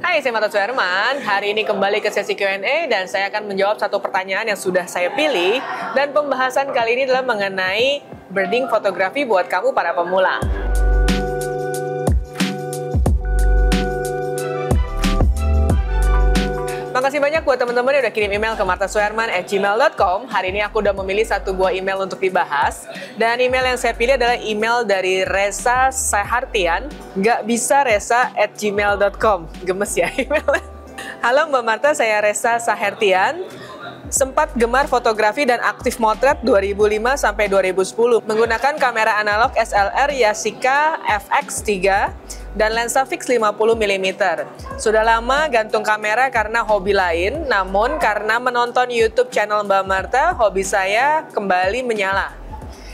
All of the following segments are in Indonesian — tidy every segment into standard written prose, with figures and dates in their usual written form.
Hai, saya Marta Suherman. Hari ini kembali ke sesi Q&A dan saya akan menjawab satu pertanyaan yang sudah saya pilih. Dan pembahasan kali ini adalah mengenai birding fotografi buat kamu para pemula. Makasih banyak buat teman-teman yang udah kirim email ke martasuherman@gmail.com. Hari ini aku udah memilih satu buah email untuk dibahas. Dan email yang saya pilih adalah email dari Resa Sahartian. Nggak bisa resa@gmail.com. Gemes ya emailnya. Halo Mbak Marta, saya Resa Sahartian. Sempat gemar fotografi dan aktif motret 2005 sampai 2010 menggunakan kamera analog SLR Yashica FX3 dan lensa fix 50 mm. Sudah lama gantung kamera karena hobi lain, namun karena menonton YouTube channel Mbak Marta, hobi saya kembali menyala.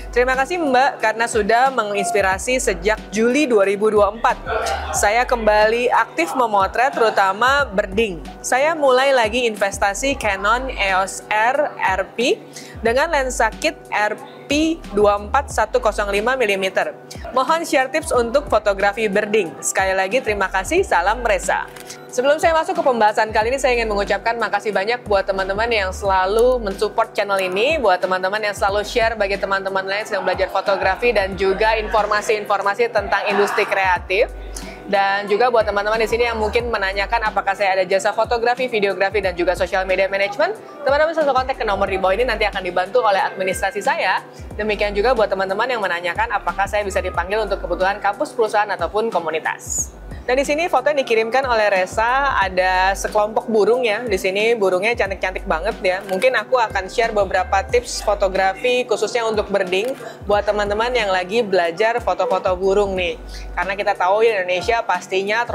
Terima kasih Mbak karena sudah menginspirasi sejak Juli 2024. Saya kembali aktif memotret terutama birding. Saya mulai lagi investasi Canon EOS R RP dengan lensa kit RP 24105 mm. Mohon share tips untuk fotografi birding. Sekali lagi terima kasih, salam Resa. Sebelum saya masuk ke pembahasan kali ini, saya ingin mengucapkan makasih banyak buat teman-teman yang selalu mensupport channel ini, buat teman-teman yang selalu share bagi teman-teman lain yang sedang belajar fotografi dan juga informasi-informasi tentang industri kreatif. Dan juga buat teman-teman di sini yang mungkin menanyakan apakah saya ada jasa fotografi, videografi, dan juga social media management, teman-teman bisa kontak ke nomor di bawah ini, nanti akan dibantu oleh administrasi saya. Demikian juga buat teman-teman yang menanyakan apakah saya bisa dipanggil untuk kebutuhan kampus, perusahaan, ataupun komunitas. Dan di sini foto yang dikirimkan oleh Resa ada sekelompok burung ya. Di sini burungnya cantik-cantik banget ya. Mungkin aku akan share beberapa tips fotografi khususnya untuk birding buat teman-teman yang lagi belajar foto-foto burung nih. Karena kita tahu di Indonesia pastinya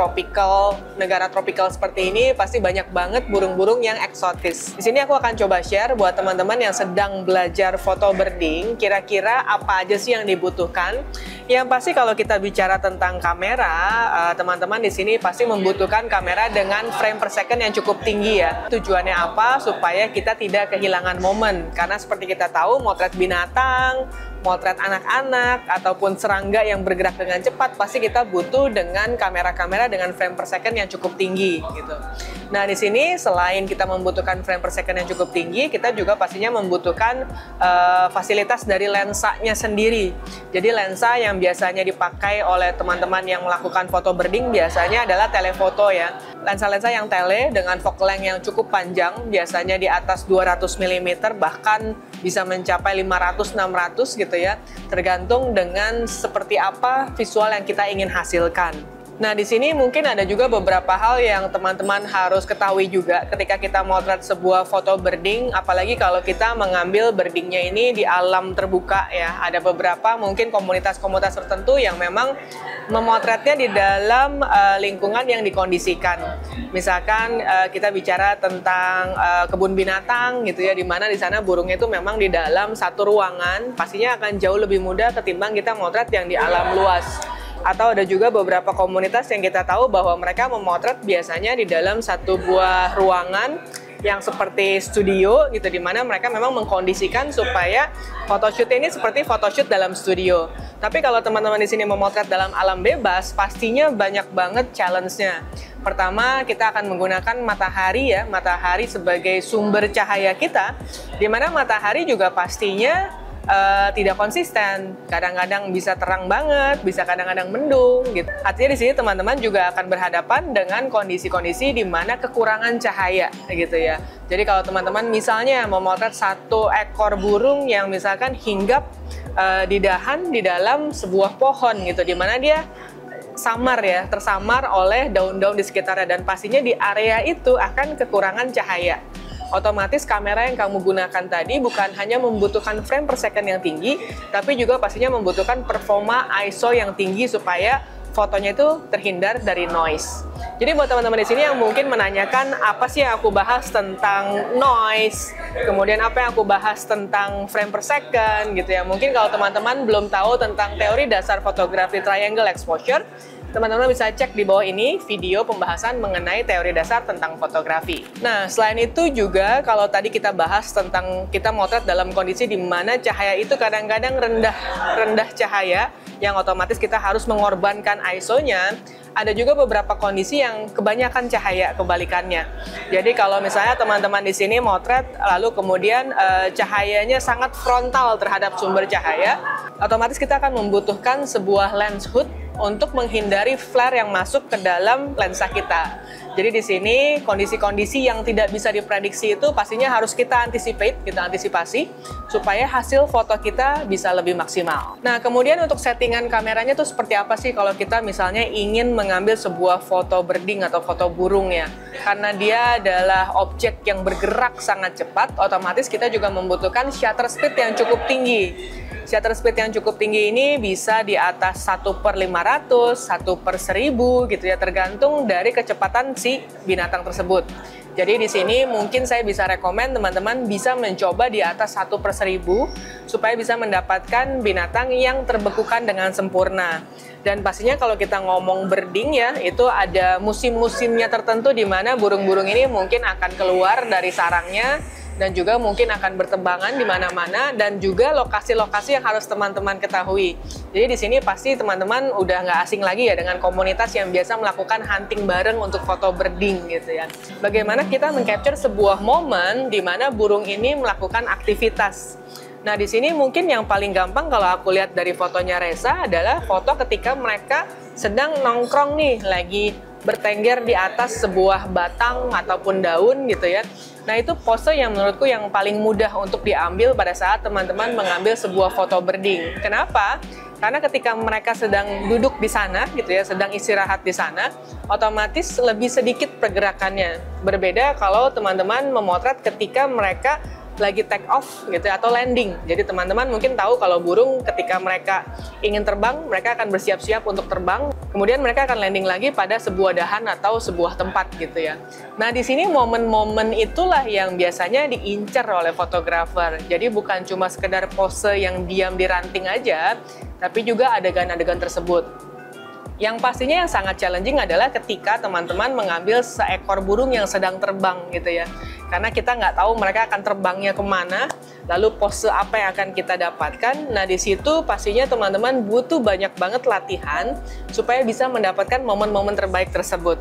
negara tropical seperti ini pasti banyak banget burung-burung yang eksotis. Di sini aku akan coba share buat teman-teman yang sedang belajar foto birding, kira-kira apa aja sih yang dibutuhkan. Yang pasti kalau kita bicara tentang kamera, teman-teman di sini pasti membutuhkan kamera dengan frame per second yang cukup tinggi ya. Tujuannya apa? Supaya kita tidak kehilangan momen. Karena seperti kita tahu, motret binatang, motret anak-anak, ataupun serangga yang bergerak dengan cepat, pasti kita butuh dengan kamera-kamera dengan frame per second yang cukup tinggi gitu. Nah di sini selain kita membutuhkan frame per second yang cukup tinggi, kita juga pastinya membutuhkan fasilitas dari lensanya sendiri. Jadi lensa yang biasanya dipakai oleh teman-teman yang melakukan foto birding biasanya adalah telefoto ya. Lensa-lensa yang tele dengan focal length yang cukup panjang, biasanya di atas 200 mm, bahkan bisa mencapai 500-600 gitu ya, tergantung dengan seperti apa visual yang kita ingin hasilkan. Nah, di sini mungkin ada juga beberapa hal yang teman-teman harus ketahui juga ketika kita motret sebuah foto birding, apalagi kalau kita mengambil birdingnya ini di alam terbuka ya. Ada beberapa mungkin komunitas-komunitas tertentu yang memang memotretnya di dalam lingkungan yang dikondisikan. Misalkan kita bicara tentang kebun binatang gitu ya, di mana di sana burungnya itu memang di dalam satu ruangan, pastinya akan jauh lebih mudah ketimbang kita motret yang di alam luas. Atau ada juga beberapa komunitas yang kita tahu bahwa mereka memotret biasanya di dalam satu buah ruangan yang seperti studio gitu, di mana mereka memang mengkondisikan supaya photoshootnya ini seperti photoshoot dalam studio. Tapi kalau teman-teman di sini memotret dalam alam bebas, pastinya banyak banget challenge-nya. Pertama, kita akan menggunakan matahari ya, matahari sebagai sumber cahaya kita, di mana matahari juga pastinya tidak konsisten, kadang-kadang bisa terang banget, bisa kadang-kadang mendung gitu. Artinya di sini teman-teman juga akan berhadapan dengan kondisi-kondisi di mana kekurangan cahaya gitu ya. Jadi kalau teman-teman misalnya memotret satu ekor burung yang misalkan hinggap di dahan di dalam sebuah pohon gitu, di mana dia samar ya, tersamar oleh daun-daun di sekitarnya, dan pastinya di area itu akan kekurangan cahaya. Otomatis kamera yang kamu gunakan tadi bukan hanya membutuhkan frame per second yang tinggi, tapi juga pastinya membutuhkan performa ISO yang tinggi supaya fotonya itu terhindar dari noise. Jadi buat teman-teman di sini yang mungkin menanyakan apa sih yang aku bahas tentang noise, kemudian apa yang aku bahas tentang frame per second gitu ya. Mungkin kalau teman-teman belum tahu tentang teori dasar fotografi triangle exposure, teman-teman bisa cek di bawah ini video pembahasan mengenai teori dasar tentang fotografi. Nah, selain itu juga kalau tadi kita bahas tentang kita motret dalam kondisi di mana cahaya itu kadang-kadang rendah cahaya, yang otomatis kita harus mengorbankan ISO-nya, ada juga beberapa kondisi yang kebanyakan cahaya kebalikannya. Jadi kalau misalnya teman-teman di sini motret, lalu kemudian cahayanya sangat frontal terhadap sumber cahaya, otomatis kita akan membutuhkan sebuah lens hood untuk menghindari flare yang masuk ke dalam lensa kita. Jadi di sini kondisi-kondisi yang tidak bisa diprediksi itu pastinya harus kita antisipasi supaya hasil foto kita bisa lebih maksimal. Nah, kemudian untuk settingan kameranya tuh seperti apa sih kalau kita misalnya ingin mengambil sebuah foto birding atau foto burung ya? Karena dia adalah objek yang bergerak sangat cepat, otomatis kita juga membutuhkan shutter speed yang cukup tinggi. Shutter speed yang cukup tinggi ini bisa di atas 1/500, 1/1000 gitu ya, tergantung dari kecepatan si binatang tersebut. Jadi di sini mungkin saya bisa rekomen teman-teman bisa mencoba di atas 1/1000 supaya bisa mendapatkan binatang yang terbekukan dengan sempurna. Dan pastinya kalau kita ngomong birding ya, itu ada musim-musimnya tertentu di mana burung-burung ini mungkin akan keluar dari sarangnya dan juga mungkin akan bertembangan di mana-mana, dan juga lokasi-lokasi yang harus teman-teman ketahui. Jadi di sini pasti teman-teman udah nggak asing lagi ya dengan komunitas yang biasa melakukan hunting bareng untuk foto birding gitu ya. Bagaimana kita meng-capture sebuah momen di mana burung ini melakukan aktivitas. Nah di sini mungkin yang paling gampang kalau aku lihat dari fotonya Reza adalah foto ketika mereka sedang nongkrong nih, lagi bertengger di atas sebuah batang ataupun daun gitu ya. Nah itu pose yang menurutku yang paling mudah untuk diambil pada saat teman-teman mengambil sebuah foto birding. Kenapa? Karena ketika mereka sedang duduk di sana gitu ya, sedang istirahat di sana, otomatis lebih sedikit pergerakannya. Berbeda kalau teman-teman memotret ketika mereka lagi take off gitu ya, atau landing. Jadi teman-teman mungkin tahu kalau burung ketika mereka ingin terbang, mereka akan bersiap-siap untuk terbang. Kemudian mereka akan landing lagi pada sebuah dahan atau sebuah tempat gitu ya. Nah di sini momen-momen itulah yang biasanya diincar oleh fotografer. Jadi bukan cuma sekedar pose yang diam di ranting aja, tapi juga adegan-adegan tersebut. Yang pastinya yang sangat challenging adalah ketika teman-teman mengambil seekor burung yang sedang terbang gitu ya. Karena kita nggak tahu mereka akan terbangnya kemana, lalu pose apa yang akan kita dapatkan. Nah di situ pastinya teman-teman butuh banyak banget latihan supaya bisa mendapatkan momen-momen terbaik tersebut.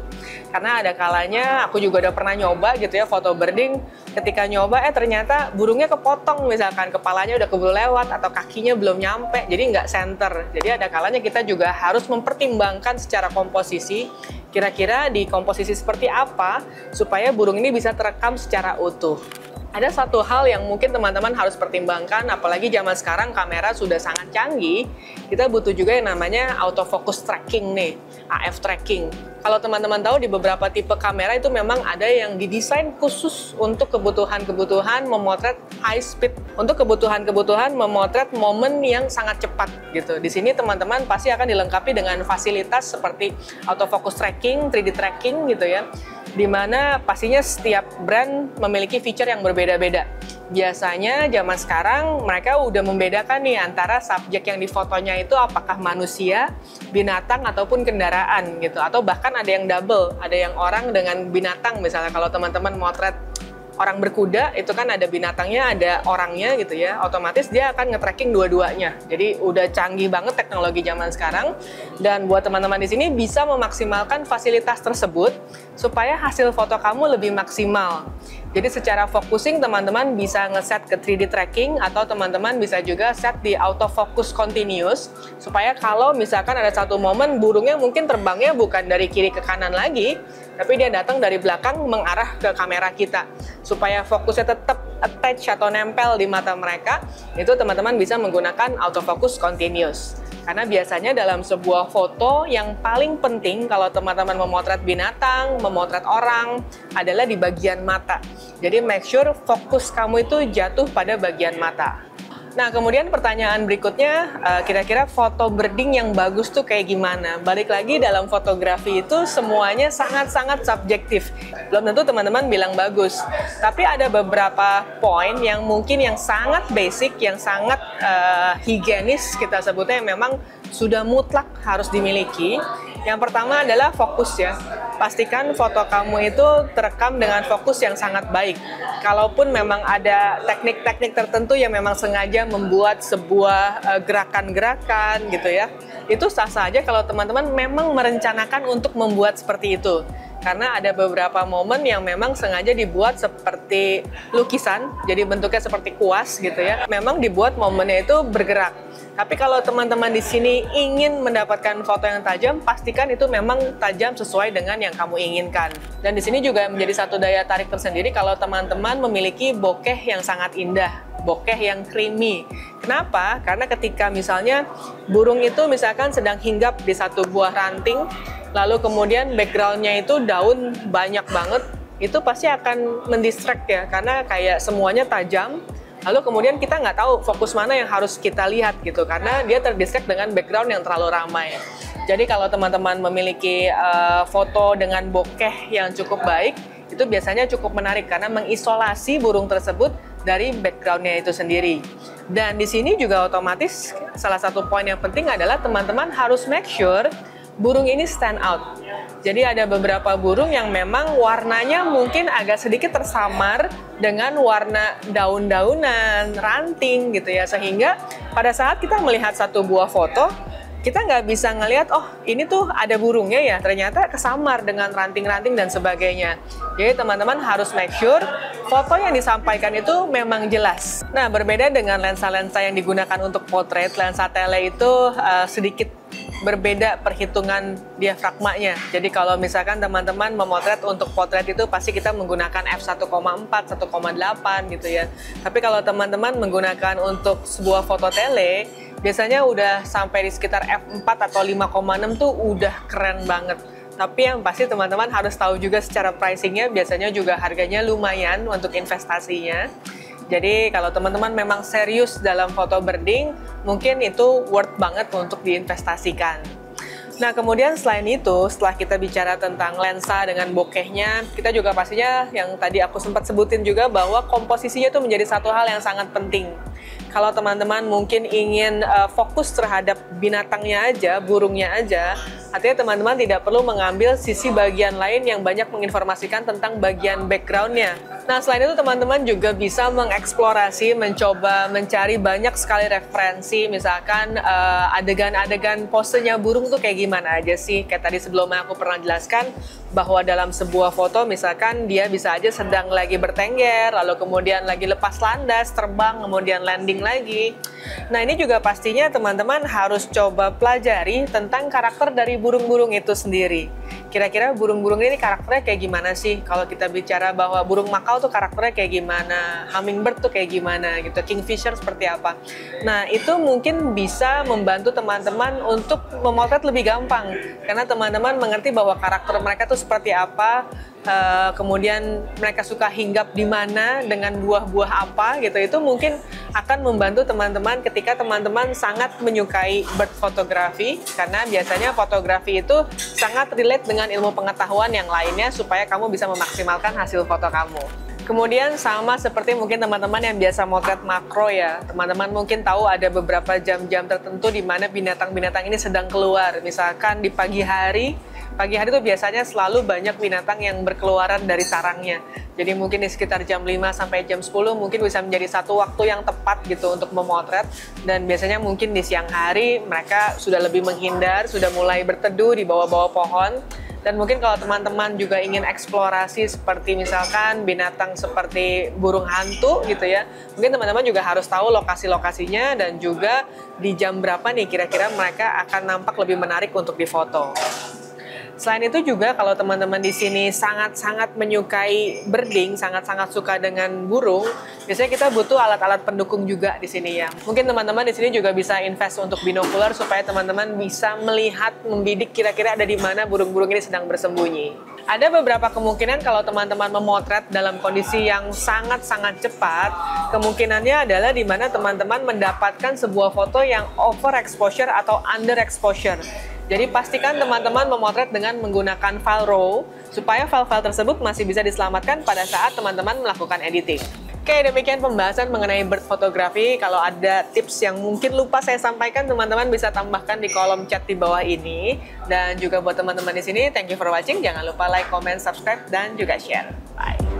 Karena ada kalanya aku juga udah pernah nyoba gitu ya foto birding, ketika nyoba ternyata burungnya kepotong, misalkan kepalanya udah keburu lewat atau kakinya belum nyampe, jadi nggak center. Jadi ada kalanya kita juga harus mempertimbangkan secara komposisi, kira-kira di komposisi seperti apa supaya burung ini bisa terekam secara utuh. Ada satu hal yang mungkin teman-teman harus pertimbangkan, apalagi zaman sekarang kamera sudah sangat canggih, kita butuh juga yang namanya autofocus tracking nih, AF tracking. Kalau teman-teman tahu di beberapa tipe kamera itu memang ada yang didesain khusus untuk kebutuhan-kebutuhan memotret high speed, untuk kebutuhan-kebutuhan memotret momen yang sangat cepat gitu. Di sini teman-teman pasti akan dilengkapi dengan fasilitas seperti autofocus tracking, 3D tracking gitu ya. Dimana pastinya setiap brand memiliki feature yang berbeda-beda. Biasanya zaman sekarang mereka udah membedakan nih antara subjek yang difotonya itu apakah manusia, binatang, ataupun kendaraan gitu. Atau bahkan ada yang double, ada yang orang dengan binatang. Misalnya kalau teman-teman motret orang berkuda, itu kan ada binatangnya, ada orangnya gitu ya, otomatis dia akan nge-tracking dua-duanya. Jadi udah canggih banget teknologi zaman sekarang, dan buat teman-teman di sini bisa memaksimalkan fasilitas tersebut supaya hasil foto kamu lebih maksimal. Jadi secara focusing teman-teman bisa ngeset ke 3D tracking, atau teman-teman bisa juga set di autofocus continuous supaya kalau misalkan ada satu momen burungnya mungkin terbangnya bukan dari kiri ke kanan lagi, tapi dia datang dari belakang mengarah ke kamera kita supaya fokusnya tetap attach atau nempel di mata mereka. Itu teman-teman bisa menggunakan autofocus continuous. Karena biasanya dalam sebuah foto yang paling penting kalau teman-teman memotret binatang, memotret orang adalah di bagian mata. Jadi make sure fokus kamu itu jatuh pada bagian mata. Nah, kemudian pertanyaan berikutnya, kira-kira foto birding yang bagus tuh kayak gimana? Balik lagi, dalam fotografi itu semuanya sangat-sangat subjektif. Belum tentu teman-teman bilang bagus. Tapi ada beberapa poin yang mungkin yang sangat basic, yang sangat higienis kita sebutnya, yang memang sudah mutlak harus dimiliki. Yang pertama adalah fokus ya. Pastikan foto kamu itu terekam dengan fokus yang sangat baik. Kalaupun memang ada teknik-teknik tertentu yang memang sengaja membuat sebuah gerakan-gerakan gitu ya, itu sah-sah aja kalau teman-teman memang merencanakan untuk membuat seperti itu. Karena ada beberapa momen yang memang sengaja dibuat seperti lukisan, jadi bentuknya seperti kuas gitu ya. Memang dibuat momennya itu bergerak. Tapi kalau teman-teman di sini ingin mendapatkan foto yang tajam, pastikan itu memang tajam sesuai dengan yang kamu inginkan. Dan di sini juga menjadi satu daya tarik tersendiri kalau teman-teman memiliki bokeh yang sangat indah, bokeh yang creamy. Kenapa? Karena ketika misalnya burung itu misalkan sedang hinggap di satu buah ranting, lalu kemudian backgroundnya itu daun banyak banget, itu pasti akan mendistract ya, karena kayak semuanya tajam. Lalu kemudian kita nggak tahu fokus mana yang harus kita lihat gitu, karena dia terdistract dengan background yang terlalu ramai. Jadi kalau teman-teman memiliki foto dengan bokeh yang cukup baik, itu biasanya cukup menarik karena mengisolasi burung tersebut dari backgroundnya itu sendiri. Dan di sini juga otomatis salah satu poin yang penting adalah teman-teman harus make sure burung ini stand out. Jadi ada beberapa burung yang memang warnanya mungkin agak sedikit tersamar dengan warna daun-daunan, ranting gitu ya. Sehingga pada saat kita melihat satu buah foto, kita nggak bisa ngelihat, oh ini tuh ada burungnya ya, ternyata kesamar dengan ranting-ranting dan sebagainya. Jadi teman-teman harus make sure foto yang disampaikan itu memang jelas. Nah, berbeda dengan lensa-lensa yang digunakan untuk potret, lensa tele itu sedikit berbeda perhitungan diafragmanya. Jadi kalau misalkan teman-teman memotret untuk potret itu pasti kita menggunakan f1,4, 1,8 gitu ya. Tapi kalau teman-teman menggunakan untuk sebuah foto tele, biasanya udah sampai di sekitar f4 atau 5,6 tuh udah keren banget. Tapi yang pasti teman-teman harus tahu juga secara pricingnya, biasanya juga harganya lumayan untuk investasinya. Jadi kalau teman-teman memang serius dalam foto birding, mungkin itu worth banget untuk diinvestasikan. Nah, kemudian selain itu, setelah kita bicara tentang lensa dengan bokehnya, kita juga pastinya yang tadi aku sempat sebutin juga bahwa komposisinya itu menjadi satu hal yang sangat penting. Kalau teman-teman mungkin ingin fokus terhadap binatangnya aja, burungnya aja, artinya teman-teman tidak perlu mengambil sisi bagian lain yang banyak menginformasikan tentang bagian backgroundnya. Nah, selain itu teman-teman juga bisa mengeksplorasi, mencoba mencari banyak sekali referensi, misalkan adegan-adegan posenya burung tuh kayak gimana aja sih. Kayak tadi sebelumnya aku pernah jelaskan bahwa dalam sebuah foto misalkan dia bisa aja sedang lagi bertengger, lalu kemudian lagi lepas landas, terbang, kemudian landing lagi. Nah, ini juga pastinya teman-teman harus coba pelajari tentang karakter dari burung-burung itu sendiri. Kira-kira burung-burung ini karakternya kayak gimana sih? Kalau kita bicara bahwa burung makau tuh karakternya kayak gimana, hummingbird tuh kayak gimana gitu, kingfisher seperti apa. Nah, itu mungkin bisa membantu teman-teman untuk memotret lebih gampang, karena teman-teman mengerti bahwa karakter mereka tuh seperti apa, kemudian mereka suka hinggap di mana dengan buah-buah apa gitu. Itu mungkin akan membantu teman-teman ketika teman-teman sangat menyukai bird photography, karena biasanya fotografi itu sangat relate dengan ilmu pengetahuan yang lainnya supaya kamu bisa memaksimalkan hasil foto kamu. Kemudian sama seperti mungkin teman-teman yang biasa motret makro ya, teman-teman mungkin tahu ada beberapa jam-jam tertentu di mana binatang-binatang ini sedang keluar. Misalkan di pagi hari itu biasanya selalu banyak binatang yang berkeluaran dari sarangnya. Jadi mungkin di sekitar jam 5 sampai jam 10 mungkin bisa menjadi satu waktu yang tepat gitu untuk memotret. Dan biasanya mungkin di siang hari mereka sudah lebih menghindar, sudah mulai berteduh di bawah-bawah pohon. Dan mungkin kalau teman-teman juga ingin eksplorasi seperti misalkan binatang seperti burung hantu gitu ya, mungkin teman-teman juga harus tahu lokasi-lokasinya dan juga di jam berapa nih kira-kira mereka akan nampak lebih menarik untuk difoto. Selain itu juga kalau teman-teman di sini sangat-sangat menyukai birding, sangat-sangat suka dengan burung, biasanya kita butuh alat-alat pendukung juga di sini ya. Mungkin teman-teman di sini juga bisa invest untuk binokular supaya teman-teman bisa melihat, membidik kira-kira ada di mana burung-burung ini sedang bersembunyi. Ada beberapa kemungkinan kalau teman-teman memotret dalam kondisi yang sangat-sangat cepat, kemungkinannya adalah di mana teman-teman mendapatkan sebuah foto yang overexposure atau underexposure. Jadi pastikan teman-teman memotret dengan menggunakan file RAW, supaya file-file tersebut masih bisa diselamatkan pada saat teman-teman melakukan editing. Oke, demikian pembahasan mengenai bird photography. Kalau ada tips yang mungkin lupa saya sampaikan, teman-teman bisa tambahkan di kolom chat di bawah ini. Dan juga buat teman-teman di sini, thank you for watching. Jangan lupa like, comment, subscribe, dan juga share. Bye.